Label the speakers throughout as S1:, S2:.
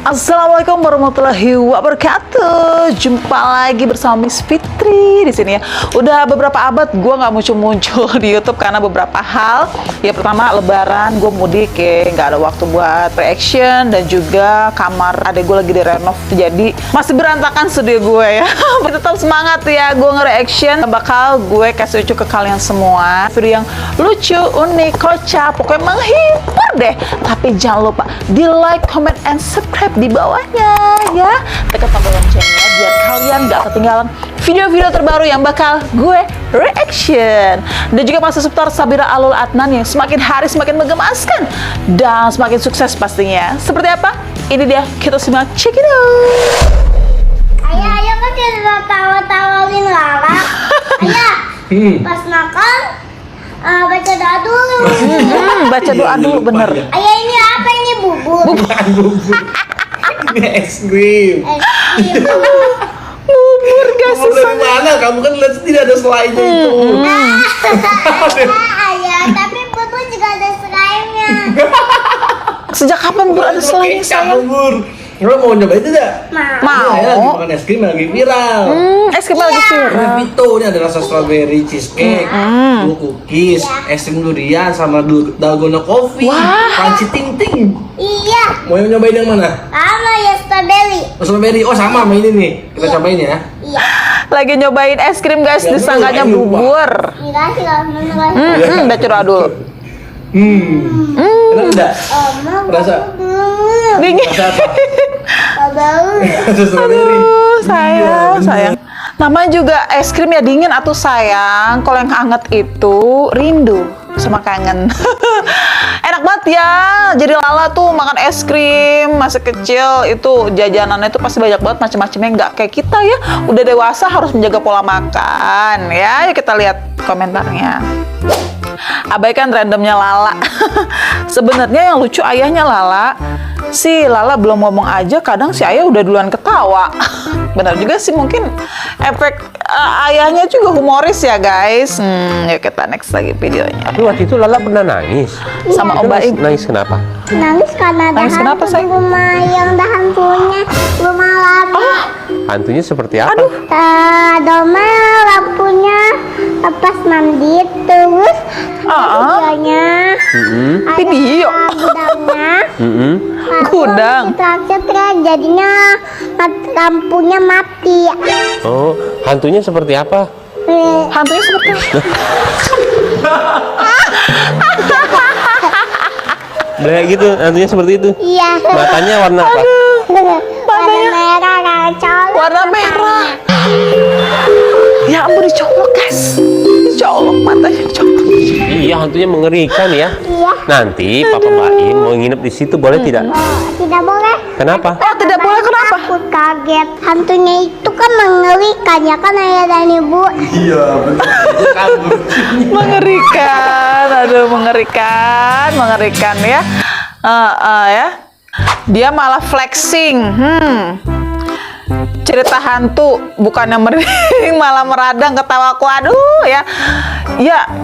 S1: Assalamualaikum warahmatullahi wabarakatuh. Jumpa lagi bersama Miss Fitri di sini ya. Udah beberapa abad gue nggak muncul di YouTube karena beberapa hal. Ya pertama Lebaran, gue mudik ya, nggak ada waktu buat reaction dan juga kamar adek gue lagi direnov, jadi masih berantakan studio gue ya. Tetap semangat ya, gue nge-reaction. Bakal gue kasih lucu ke kalian semua. Video yang lucu, unik, kocak, pokoknya menghibur deh. Tapi jangan lupa di like, comment, and subscribe di bawahnya ya, tekan tombol loncengnya biar kalian gak ketinggalan video-video terbaru yang bakal gue reaction. Dan juga masih seputar Sabira Alul Adnan yang semakin hari semakin menggemaskan dan semakin sukses pastinya. Seperti apa? Ini dia, kita simak, check it out.
S2: Ayah kan tidak tawa-tawalin Lala. Ayah, pas makan baca doa dulu.
S1: Baca doa dulu, bener.
S2: Ayah, ini apa ini, bubur?
S3: Bukan bubur. Ini es krim.
S1: Bubur gak sih?
S3: Bubur dari mana? Kamu kan lihat tidak ada selainya itu.
S2: Ayah, tapi bubur juga ada selainnya.
S1: Sejak kapan bubur ada selainnya, sayang?
S3: Bubur. Lo mau nyobain tidak?
S1: Mau.
S3: Ya, lagi makan es krim yang lagi viral.
S1: Es krim lagi
S3: Ini
S1: viral.
S3: Vito, ini ada rasa strawberry cheesecake, blue cookies, es krim durian sama dalgona coffee,
S1: Wah.
S3: crunchy ting ting.
S2: Iya,
S3: Mau nyobain yang mana?
S2: sama ya strawberry.
S3: Oh, strawberry. Oh, sama ini nih. Kita cobain ya.
S2: Iya.
S1: Lagi nyobain es krim guys,
S3: Ya,
S1: disangkanya
S3: lupa.
S1: bubur.
S2: Dikasih kalau menurut.
S1: Baca doa dulu.
S3: Enak enggak? Rasa
S1: Dingin.
S3: rasa apa?
S2: Bau.
S3: Rasa strawberry.
S1: Sayang,
S3: Iya,
S1: sayang. Namanya juga es krim ya dingin atau sayang. Kalau yang hangat itu rindu sama kangen. Enak banget ya. Jadi Lala tuh makan es krim masih kecil itu jajanannya itu pasti banyak banget macam-macamnya, nggak kayak kita ya. Udah dewasa harus menjaga pola makan ya. Yuk kita lihat komentarnya. Abaikan randomnya Lala. Sebenarnya yang lucu ayahnya Lala. Si Lala belum ngomong aja kadang si ayah udah duluan ketawa. Benar juga sih, mungkin efek ayahnya juga humoris ya guys. Yuk kita next lagi videonya.
S4: Tapi waktu itu Lala pernah nangis.
S1: Sama Om Baim.
S4: Nangis kenapa?
S2: Nangis karena ada
S1: Nangis kenapa,
S2: hantu di
S1: sayang?
S2: rumah yang ada hantunya, rumah lama.
S4: Hantunya seperti apa?
S2: Doma lampunya pas mandi terus videonya
S1: Video.
S2: gudangnya
S1: Gudang.
S2: terakhir jadinya lampunya mati.
S4: Oh, hantunya seperti apa?
S1: Hantunya seperti
S4: Kayak gitu, hantunya seperti itu.
S2: Iya.
S4: Matanya warna apa?
S2: Warna merah colok.
S1: warna merah. Ya ampun, dicolok guys. Dicolok, matanya dicolok.
S4: Iya, hantunya mengerikan ya.
S2: Iya.
S4: Nanti Papa Baim mau nginep di situ, boleh tidak?
S2: Tidak boleh.
S4: Kenapa?
S1: Oh, tidak boleh, kenapa?
S2: Aku kaget. Hantunya itu kan mengerikan ya kan ayah dan ibu.
S3: Iya, betul. Kabur.
S1: Mengerikan, aduh mengerikan ya. Ya. Dia malah flexing. Cerita hantu bukannya merinding malah meradang ketawaku, aduh ya.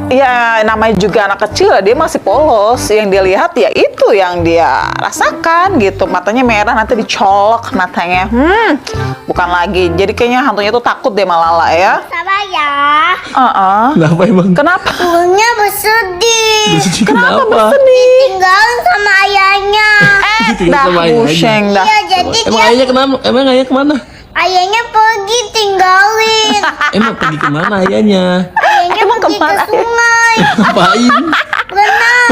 S1: Ya namanya juga anak kecil, dia masih polos. Yang dia lihat ya itu yang dia rasakan gitu. Matanya merah, nanti dicolok matanya. Bukan lagi. Jadi kayaknya hantunya tuh takut deh sama Lala ya.
S2: Sabar ya.
S3: Kenapa emang?
S1: Kenapa?
S2: Burungnya bersedih.
S1: Kenapa bersedih?
S2: Tinggalin sama ayahnya.
S3: Ditinggal
S1: Dah
S3: sama ayahnya.
S1: busheng dah.
S2: Iya, jadi
S3: Emang
S2: dia
S3: ayahnya kenapa? Emang ayah kemana?
S2: ayahnya pergi tinggalin.
S3: Emang pergi kemana ayahnya?
S2: Ayahnya
S1: Emang
S2: pergi ke
S1: kemana?
S2: sungai.
S3: Ngapain?
S2: Renang.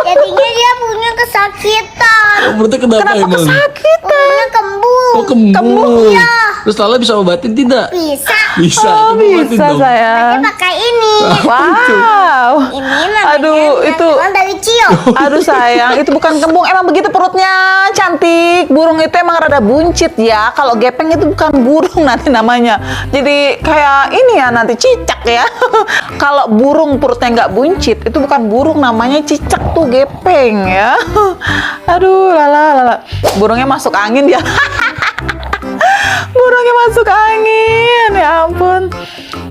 S2: Jadinya dia punya kesakitan.
S3: Menurutnya kenapa
S1: Kenapa
S3: emang?
S1: kesakitan?
S2: Punya kembung.
S3: Oh, kembung.
S2: Iya.
S3: Terus Lala bisa obatin tidak?
S2: Bisa.
S3: Bisa.
S1: Oh,
S3: Coba obatin
S1: bisa
S3: dong.
S2: Dia
S1: sayang.
S2: pakai ini.
S1: Wow.
S2: Ini namanya
S1: Aduh, itu.
S2: bantuan dari Cio.
S1: Aduh sayang, itu bukan kembung, emang begitu perutnya, cantik. Burung itu emang rada buncit ya. Kalau gepeng itu bukan burung nanti namanya. Jadi kayak ini ya nanti cicak ya. Kalau burung perutnya nggak buncit, itu bukan burung, namanya cicak tuh, gepeng ya. Aduh, lala. Burungnya masuk angin dia. Burungnya masuk angin, ya ampun.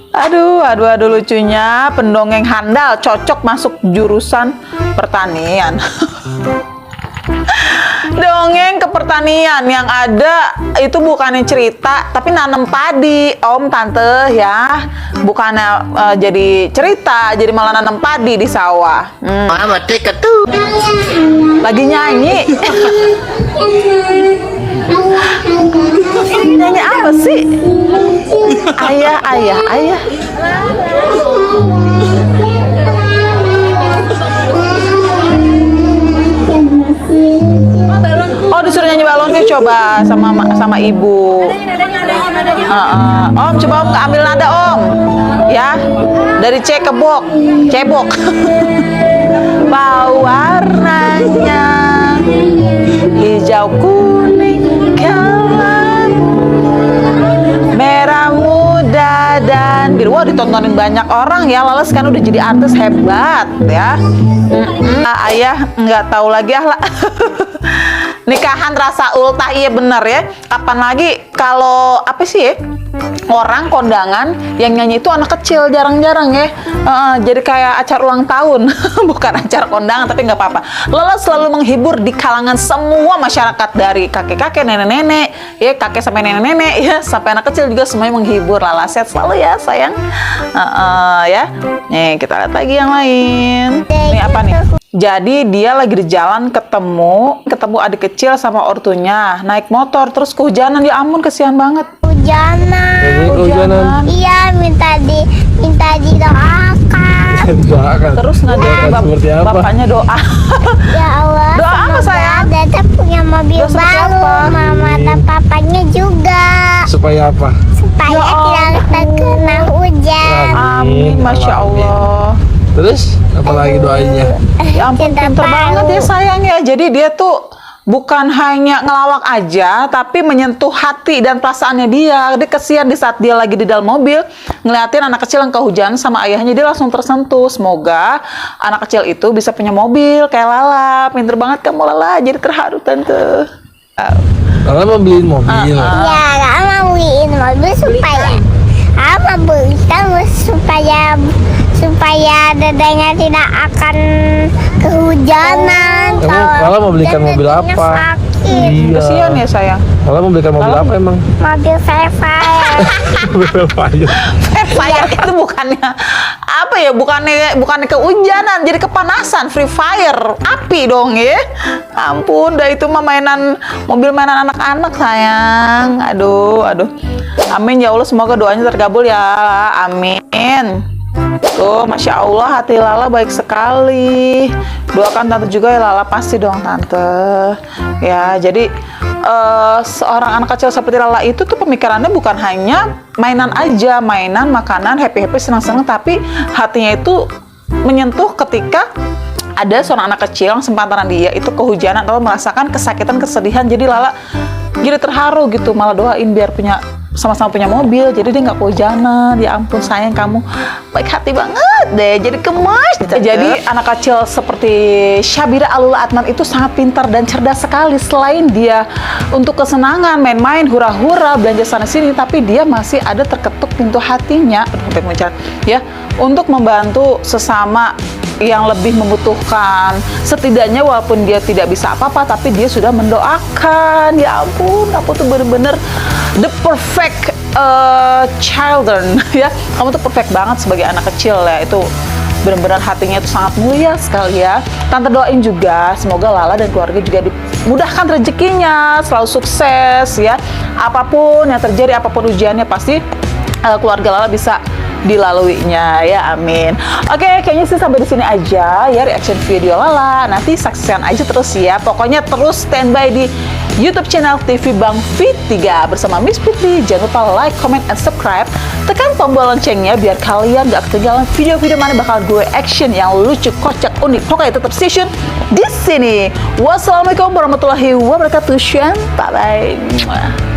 S1: Aduh lucunya, pendongeng handal cocok masuk jurusan pertanian. Dongeng kepertanian yang ada itu bukannya cerita tapi nanam padi, Om, Tante ya. Bukannya jadi cerita, jadi malah nanam padi di sawah.
S5: Mama tiket tuh.
S1: Lagi nyanyi. Nyanyi apa sih? Ayah, ayah, ayah. Oh, disuruh nyanyi balon ke coba sama ibu. Om, coba Om ambil nada Om. Ya. Dari C ke bok. Cebok. Bau warnanya hijau kuning kelam, merah muda dan biru. Wah, ditontonin banyak orang ya. Lales kan udah jadi artis hebat ya. Ayah nggak tahu lagi lah. Nikahan rasa ultah, iya bener ya. Kapan lagi kalau apa sih ya, orang kondangan yang nyanyi itu anak kecil, jarang-jarang ya. Jadi kayak acara ulang tahun. Bukan acara kondangan tapi nggak apa-apa. Lala selalu menghibur di kalangan semua masyarakat, dari kakek-kakek, nenek-nenek ya, kakek sampai nenek-nenek ya, sampai anak kecil juga semuanya menghibur. Lala sehat selalu ya sayang. Ya nih kita lihat lagi yang lain. Ini apa nih? Jadi dia lagi di jalan ketemu adik kecil sama ortunya naik motor terus kehujanan. Ya ampun, kesian banget.
S2: Hujanan. Iya, minta didoakan.
S1: Terus ngajakin bapaknya doa.
S2: Ya Allah.
S1: Doa apa sayang?
S2: Dada punya mobil
S1: Doa seperti
S2: baru,
S1: apa?
S2: mama dan papanya juga.
S3: Supaya apa?
S2: Supaya
S1: Ya Allah.
S2: tidak terkena hujan.
S1: Amin, masya Allah.
S3: Terus apa lagi doanya?
S1: Ya ampun,
S2: Cinta
S1: pinter
S2: baru.
S1: banget ya sayang ya. Jadi dia tuh bukan hanya ngelawak aja, tapi menyentuh hati dan perasaannya dia. Dia kesian di saat dia lagi di dalam mobil, ngeliatin anak kecil yang kehujanan sama ayahnya, dia langsung tersentuh. Semoga anak kecil itu bisa punya mobil kayak Lala. Pinter banget kamu Lala, jadi terharu Tante.
S3: Lala mau beliin mobil.
S2: Ya, Kak mau beliin mobil supaya dadanya tidak akan kehujanan.
S3: Lala mau belikan mobil apa? Iya.
S1: Kesian ya sayang.
S3: Lala mau belikan mobil apa emang?
S2: Mobil Fire.
S1: Fire itu bukannya apa ya? Bukannya kehujanan, jadi kepanasan. Free fire, api dong ya. Ampun, dah itu mah mobil mainan anak-anak sayang. Aduh. Amin ya Allah, semoga doanya terkabul ya. Amin. Tuh, masya Allah, hati Lala baik sekali. Doakan Tante juga ya Lala, pasti dong Tante. Ya, jadi seorang anak kecil seperti Lala itu tuh pemikirannya bukan hanya mainan aja, mainan, makanan, happy-happy, senang-senang, tapi hatinya itu menyentuh ketika ada seorang anak kecil yang sepantaran dia itu kehujanan atau merasakan kesakitan, kesedihan. Jadi Lala jadi terharu gitu, malah doain biar sama-sama punya mobil, jadi dia nggak kehujanan. Ya ampun sayang, kamu baik hati banget deh, jadi gemas. Jadi anak kecil seperti Syabira Alula Adnan itu sangat pintar dan cerdas sekali. Selain dia untuk kesenangan, main-main, hura-hura, belanja sana-sini, tapi dia masih ada terketuk pintu hatinya, ya, untuk membantu sesama yang lebih membutuhkan. Setidaknya walaupun dia tidak bisa apa-apa, tapi dia sudah mendoakan. Ya ampun, aku tuh bener-bener the perfect children ya. Kamu tuh perfect banget sebagai anak kecil ya. Itu benar-benar hatinya itu sangat mulia sekali ya. Tante doain juga semoga Lala dan keluarga juga dimudahkan rezekinya, selalu sukses ya. Apapun yang terjadi, apapun ujiannya, pasti keluarga Lala bisa dilaluinya ya, amin. Oke, kayaknya sih sampai di sini aja ya reaction video Lala. Nanti saksikan aja terus ya. Pokoknya terus standby di YouTube channel TV Bang Fit 3 bersama Miss Putri. Jangan lupa like, comment, and subscribe. Tekan tombol loncengnya biar kalian gak ketinggalan video-video mana bakal gue action yang lucu, kocak, unik. Pokoknya tetap stay tune di sini. Wassalamualaikum warahmatullahi wabarakatuh. Bye bye.